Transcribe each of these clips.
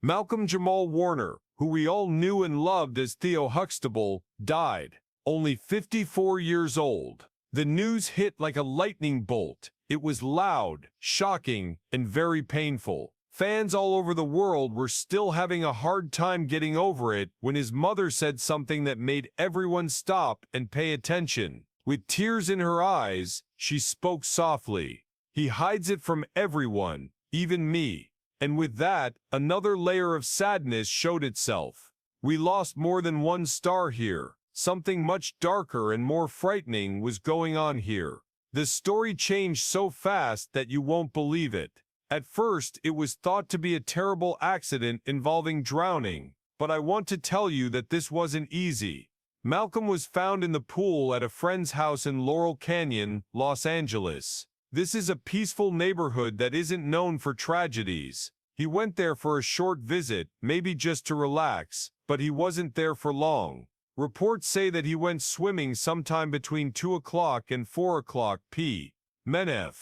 Malcolm-Jamal Warner, who we all knew and loved as Theo Huxtable, died, only 54 years old. The news hit like a lightning bolt. It was loud, shocking, and very painful. Fans all over the world were still having a hard time getting over it when his mother said something that made everyone stop and pay attention. With tears in her eyes, she spoke softly. "He hides it from everyone, even me." And with that, another layer of sadness showed itself. We lost more than one star here. Something much darker and more frightening was going on here. The story changed so fast that you won't believe it. At first, it was thought to be a terrible accident involving drowning, but I want to tell you that this wasn't easy. Malcolm was found in the pool at a friend's house in Laurel Canyon, Los Angeles. This is a peaceful neighborhood that isn't known for tragedies. He went there for a short visit, maybe just to relax, but he wasn't there for long. Reports say that he went swimming sometime between 2 o'clock and 4 o'clock p.m.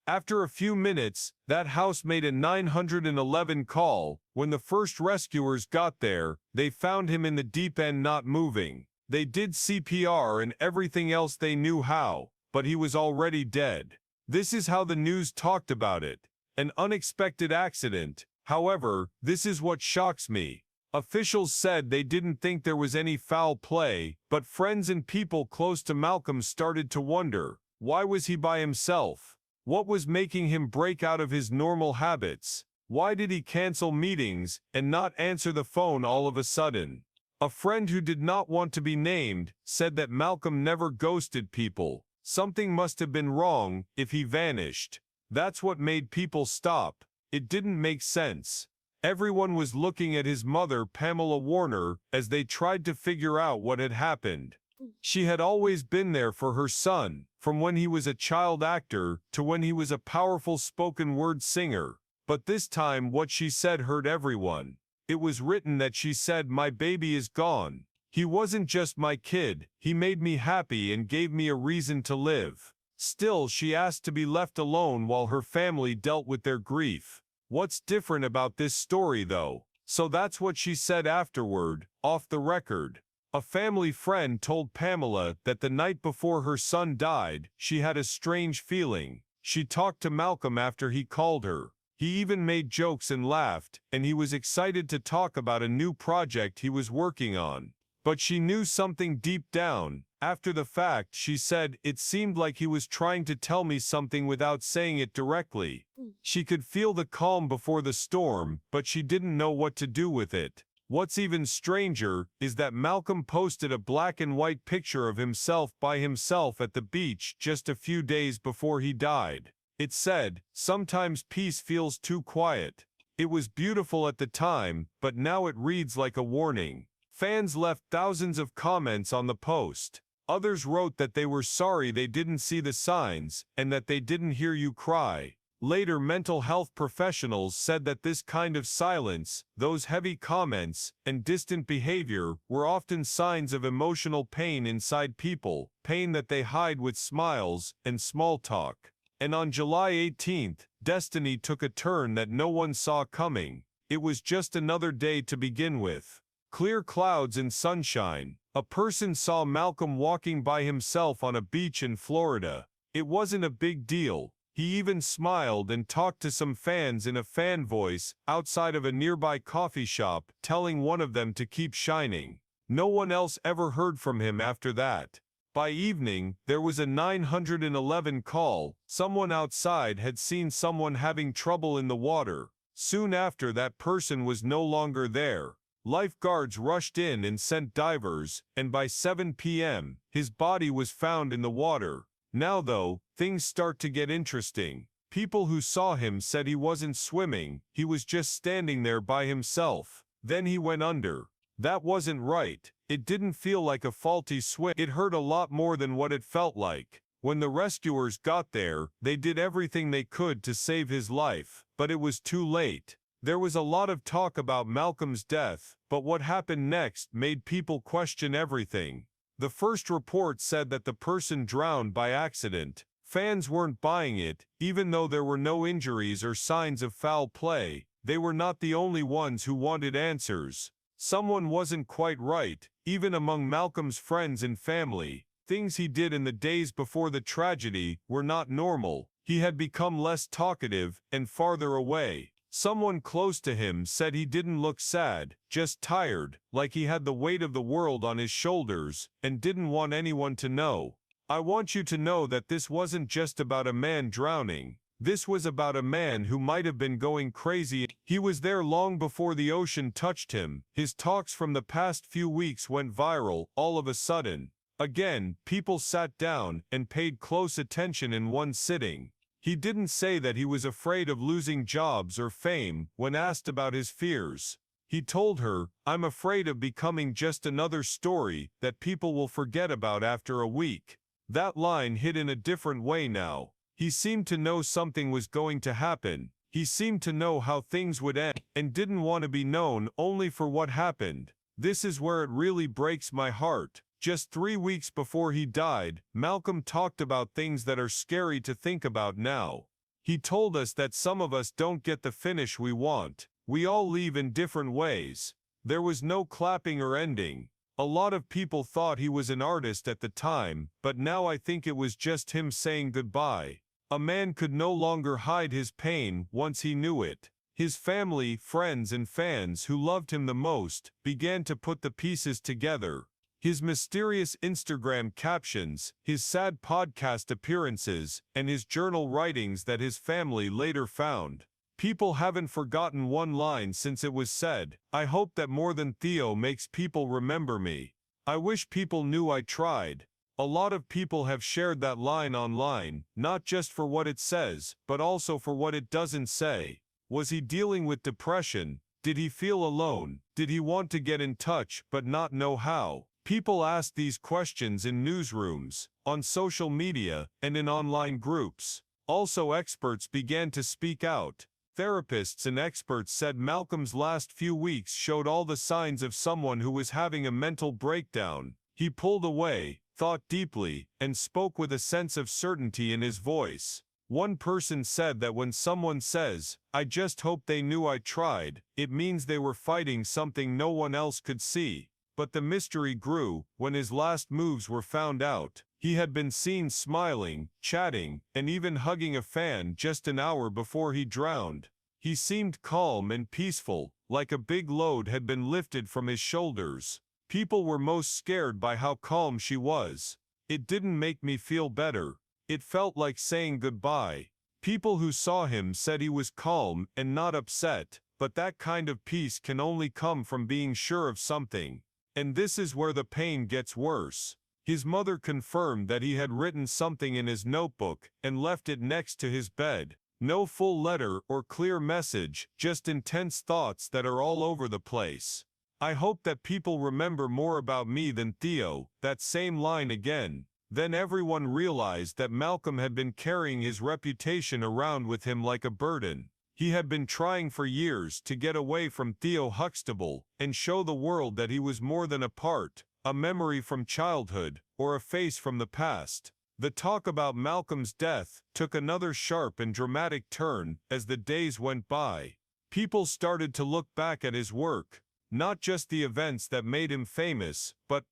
After a few minutes, that house made a 911 call. When the first rescuers got there, they found him in the deep end not moving. They did CPR and everything else they knew how, but he was already dead. This is how the news talked about it. An unexpected accident. However, this is what shocks me. Officials said they didn't think there was any foul play, but friends and people close to Malcolm started to wonder, why was he by himself? What was making him break out of his normal habits? Why did he cancel meetings and not answer the phone all of a sudden? A friend who did not want to be named said that Malcolm never ghosted people. Something must have been wrong if he vanished. That's what made people stop. It didn't make sense. Everyone was looking at his mother, Pamela Warner, as they tried to figure out what had happened. She had always been there for her son, from when he was a child actor to when he was a powerful spoken word singer. But this time what she said hurt everyone. It was written that she said, "My baby is gone. He wasn't just my kid, he made me happy and gave me a reason to live." Still, she asked to be left alone while her family dealt with their grief. What's different about this story, though? So that's what she said afterward, off the record. A family friend told Pamela that the night before her son died, she had a strange feeling. She talked to Malcolm after he called her. He even made jokes and laughed, and he was excited to talk about a new project he was working on. But she knew something deep down. After the fact, she said, "It seemed like he was trying to tell me something without saying it directly." She could feel the calm before the storm, but she didn't know what to do with it. What's even stranger is that Malcolm posted a black and white picture of himself by himself at the beach just a few days before he died. It said, "Sometimes peace feels too quiet." It was beautiful at the time, but now it reads like a warning. Fans left thousands of comments on the post. Others wrote that they were sorry they didn't see the signs, and that they didn't hear you cry. Later, mental health professionals said that this kind of silence, those heavy comments, and distant behavior were often signs of emotional pain inside people, pain that they hide with smiles and small talk. And on July 18th, destiny took a turn that no one saw coming. It was just another day to begin with. Clear clouds and sunshine. A person saw Malcolm walking by himself on a beach in Florida. It wasn't a big deal. He even smiled and talked to some fans in a fan voice outside of a nearby coffee shop, telling one of them to keep shining. No one else ever heard from him after that. By evening, there was a 911 call. Someone outside had seen someone having trouble in the water. Soon after, that person was no longer there. Lifeguards rushed in and sent divers, and by 7 p.m., his body was found in the water. Now though, things start to get interesting. People who saw him said he wasn't swimming, he was just standing there by himself. Then he went under. That wasn't right. It didn't feel like a faulty swim. It hurt a lot more than what it felt like. When the rescuers got there, they did everything they could to save his life, but it was too late. There was a lot of talk about Malcolm's death, but what happened next made people question everything. The first report said that the person drowned by accident. Fans weren't buying it, even though there were no injuries or signs of foul play. they were not the only ones who wanted answers. Someone wasn't quite right, even among Malcolm's friends and family. Things he did in the days before the tragedy were not normal. He had become less talkative and farther away. Someone close to him said he didn't look sad, just tired, like he had the weight of the world on his shoulders, and didn't want anyone to know. I want you to know that this wasn't just about a man drowning. This was about a man who might have been going crazy. He was there long before the ocean touched him. His talks from the past few weeks went viral all of a sudden. Again, people sat down and paid close attention in one sitting. He didn't say that he was afraid of losing jobs or fame when asked about his fears. He told her, "I'm afraid of becoming just another story that people will forget about after a week." That line hit in a different way now. He seemed to know something was going to happen. He seemed to know how things would end, and didn't want to be known only for what happened. This is where it really breaks my heart. Just 3 weeks before he died, Malcolm talked about things that are scary to think about now. He told us that some of us don't get the finish we want. We all leave in different ways. There was no clapping or ending. A lot of people thought he was an artist at the time, but now I think it was just him saying goodbye. A man could no longer hide his pain once he knew it. His family, friends, and fans who loved him the most began to put the pieces together. His mysterious Instagram captions, his sad podcast appearances, and his journal writings that his family later found. People haven't forgotten one line since it was said, "I hope that more than Theo makes people remember me. I wish people knew I tried." A lot of people have shared that line online, not just for what it says, but also for what it doesn't say. Was he dealing with depression? Did he feel alone? Did he want to get in touch but not know how? People asked these questions in newsrooms, on social media, and in online groups. Also, experts began to speak out. Therapists and experts said Malcolm's last few weeks showed all the signs of someone who was having a mental breakdown. He pulled away, thought deeply, and spoke with a sense of certainty in his voice. One person said that when someone says, "I just hope they knew I tried," it means they were fighting something no one else could see. But the mystery grew when his last moves were found out. He had been seen smiling, chatting, and even hugging a fan just an hour before he drowned. He seemed calm and peaceful, like a big load had been lifted from his shoulders. People were most scared by how calm she was. It didn't make me feel better. It felt like saying goodbye. People who saw him said he was calm and not upset, but that kind of peace can only come from being sure of something. And this is where the pain gets worse. His mother confirmed that he had written something in his notebook and left it next to his bed. No full letter or clear message, just intense thoughts that are all over the place. "I hope that people remember more about me than Theo," that same line again. Then everyone realized that Malcolm had been carrying his reputation around with him like a burden. He had been trying for years to get away from Theo Huxtable and show the world that he was more than a part, a memory from childhood, or a face from the past. The talk about Malcolm's death took another sharp and dramatic turn as the days went by. People started to look back at his work, not just the events that made him famous, but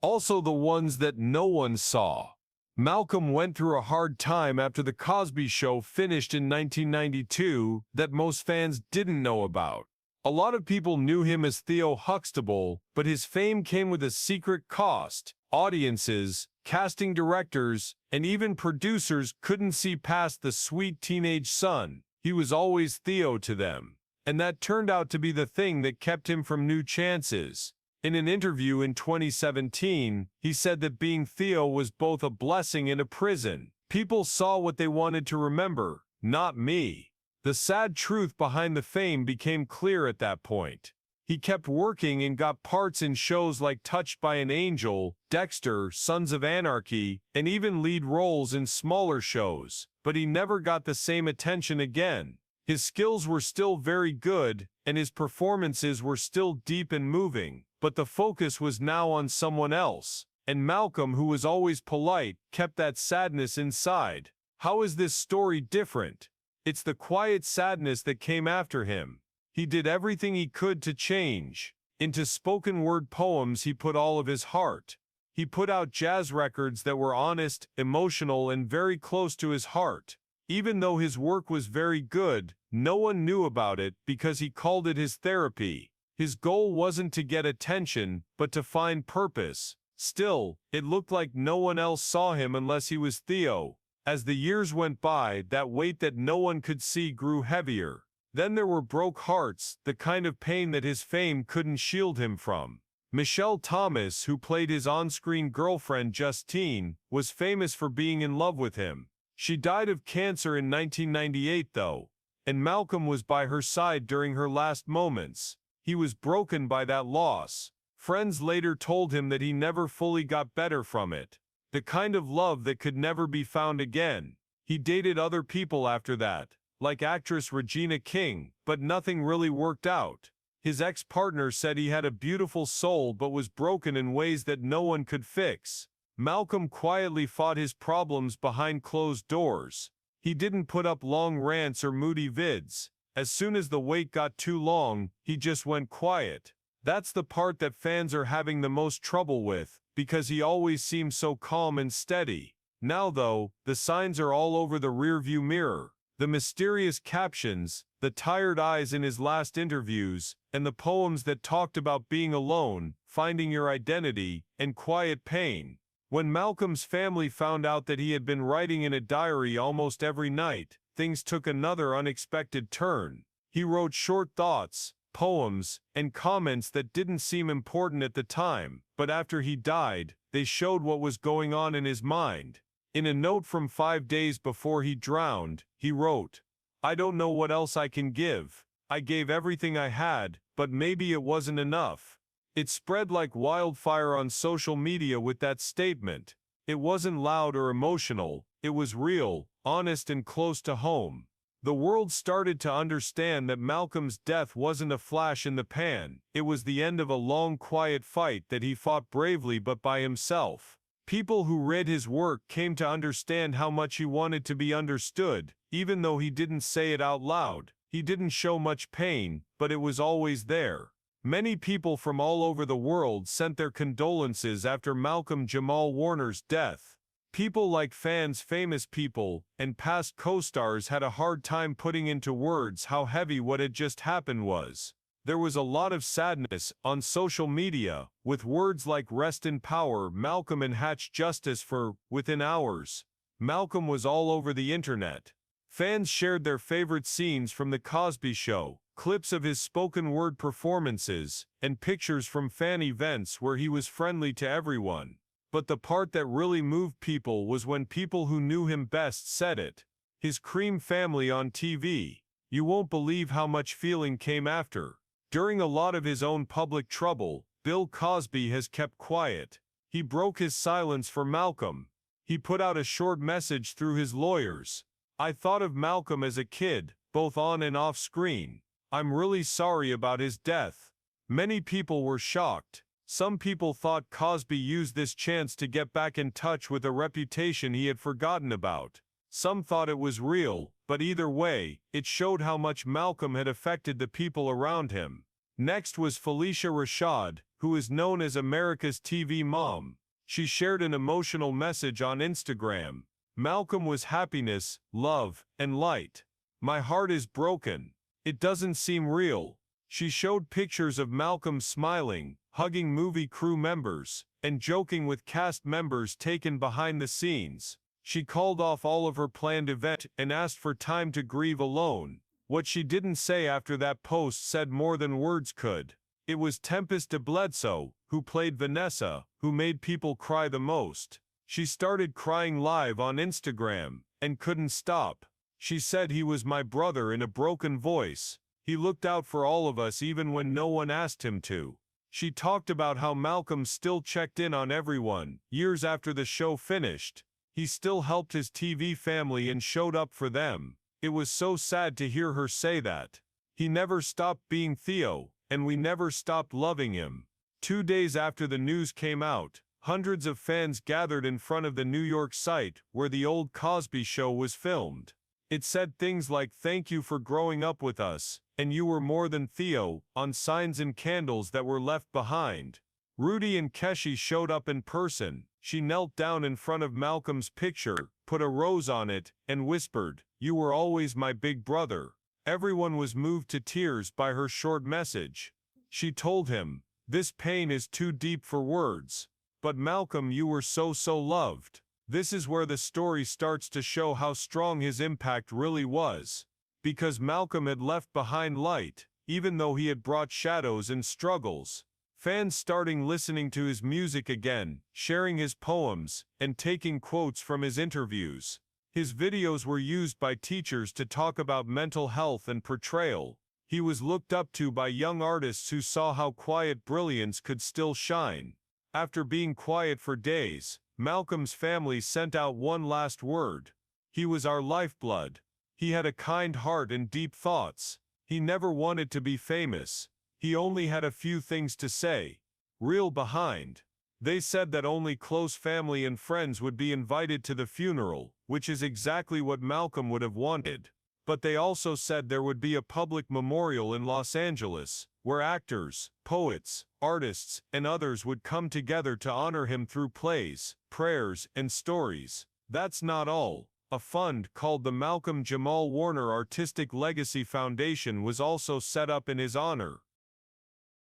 also the ones that no one saw. Malcolm went through a hard time after The Cosby Show finished in 1992 that most fans didn't know about. A lot of people knew him as Theo Huxtable, but his fame came with a secret cost. Audiences, casting directors, and even producers couldn't see past the sweet teenage son. He was always Theo to them. And that turned out to be the thing that kept him from new chances. In an interview in 2017, he said that being Theo was both a blessing and a prison. People saw what they wanted to remember, not me. The sad truth behind the fame became clear at that point. He kept working and got parts in shows like Touched by an Angel, Dexter, Sons of Anarchy, and even lead roles in smaller shows, but he never got the same attention again. His skills were still very good, and his performances were still deep and moving, but the focus was now on someone else, and Malcolm, who was always polite, kept that sadness inside. How is this story different? It's the quiet sadness that came after him. He did everything he could to change. Into spoken word poems he put all of his heart. He put out jazz records that were honest, emotional, and very close to his heart. Even though his work was very good, no one knew about it because he called it his therapy. His goal wasn't to get attention, but to find purpose. Still, it looked like no one else saw him unless he was Theo. As the years went by, that weight that no one could see grew heavier. Then there were broke hearts, the kind of pain that his fame couldn't shield him from. Michelle Thomas, who played his on-screen girlfriend Justine, was famous for being in love with him. She died of cancer in 1998 though, and Malcolm was by her side during her last moments. He was broken by that loss. Friends later told him that he never fully got better from it. The kind of love that could never be found again. He dated other people after that, like actress Regina King, but nothing really worked out. His ex-partner said he had a beautiful soul but was broken in ways that no one could fix. Malcolm quietly fought his problems behind closed doors. He didn't put up long rants or moody vids. As soon as the wait got too long, he just went quiet. That's the part that fans are having the most trouble with, because he always seemed so calm and steady. Now though, the signs are all over the rearview mirror. The mysterious captions, the tired eyes in his last interviews, and the poems that talked about being alone, finding your identity, and quiet pain. When Malcolm's family found out that he had been writing in a diary almost every night, things took another unexpected turn. He wrote short thoughts, poems, and comments that didn't seem important at the time, but after he died, they showed what was going on in his mind. In a note from 5 days before he drowned, he wrote, "I don't know what else I can give. I gave everything I had, but maybe it wasn't enough." It spread like wildfire on social media with that statement. It wasn't loud or emotional, it was real, honest, and close to home. The world started to understand that Malcolm's death wasn't a flash in the pan, it was the end of a long quiet fight that he fought bravely but by himself. People who read his work came to understand how much he wanted to be understood, even though he didn't say it out loud. He didn't show much pain, but it was always there. Many people from all over the world sent their condolences after Malcolm-Jamal Warner's death. People like fans, famous people, and past co-stars had a hard time putting into words how heavy what had just happened was. There was a lot of sadness on social media, with words like "rest in power, Malcolm" and "hatch justice for," within hours. Malcolm was all over the internet. Fans shared their favorite scenes from The Cosby Show, clips of his spoken word performances, and pictures from fan events where he was friendly to everyone. But the part that really moved people was when people who knew him best said it. His Cream family on TV. You won't believe how much feeling came after. During a lot of his own public trouble, Bill Cosby has kept quiet. He broke his silence for Malcolm. He put out a short message through his lawyers. "I thought of Malcolm as a kid, both on and off screen. I'm really sorry about his death." Many people were shocked. Some people thought Cosby used this chance to get back in touch with a reputation he had forgotten about. Some thought it was real, but either way, it showed how much Malcolm had affected the people around him. Next was Felicia Rashad, who is known as America's TV mom. She shared an emotional message on Instagram. "Malcolm was happiness, love, and light. My heart is broken. It doesn't seem real." She showed pictures of Malcolm smiling, hugging movie crew members, and joking with cast members taken behind the scenes. She called off all of her planned events and asked for time to grieve alone. What she didn't say after that post said more than words could. It was Tempest Bledsoe, who played Vanessa, who made people cry the most. She started crying live on Instagram, and couldn't stop. She said, "He was my brother," in a broken voice. "He looked out for all of us even when no one asked him to." She talked about how Malcolm still checked in on everyone, years after the show finished. He still helped his TV family and showed up for them. It was so sad to hear her say that. He never stopped being Theo, and we never stopped loving him. 2 days after the news came out, hundreds of fans gathered in front of the New York site where the old Cosby Show was filmed. It said things like, "Thank you for growing up with us," And you were more than Theo, on signs and candles that were left behind. Rudy and Keshi showed up in person. She knelt down in front of Malcolm's picture, put a rose on it, and whispered, "You were always my big brother." Everyone was moved to tears by her short message. She told him, "This pain is too deep for words. But Malcolm, you were so loved." This is where the story starts to show how strong his impact really was. Because Malcolm had left behind light, even though he had brought shadows and struggles. Fans starting listening to his music again, sharing his poems, and taking quotes from his interviews. His videos were used by teachers to talk about mental health and portrayal. He was looked up to by young artists who saw how quiet brilliance could still shine. After being quiet for days, Malcolm's family sent out one last word. He was our lifeblood. He had a kind heart and deep thoughts. He never wanted to be famous. He only had a few things to say. Real behind. They said that only close family and friends would be invited to the funeral, which is exactly what Malcolm would have wanted. But they also said there would be a public memorial in Los Angeles, where actors, poets, artists, and others would come together to honor him through plays, prayers, and stories. That's not all. A fund called the Malcolm-Jamal Warner Artistic Legacy Foundation was also set up in his honor.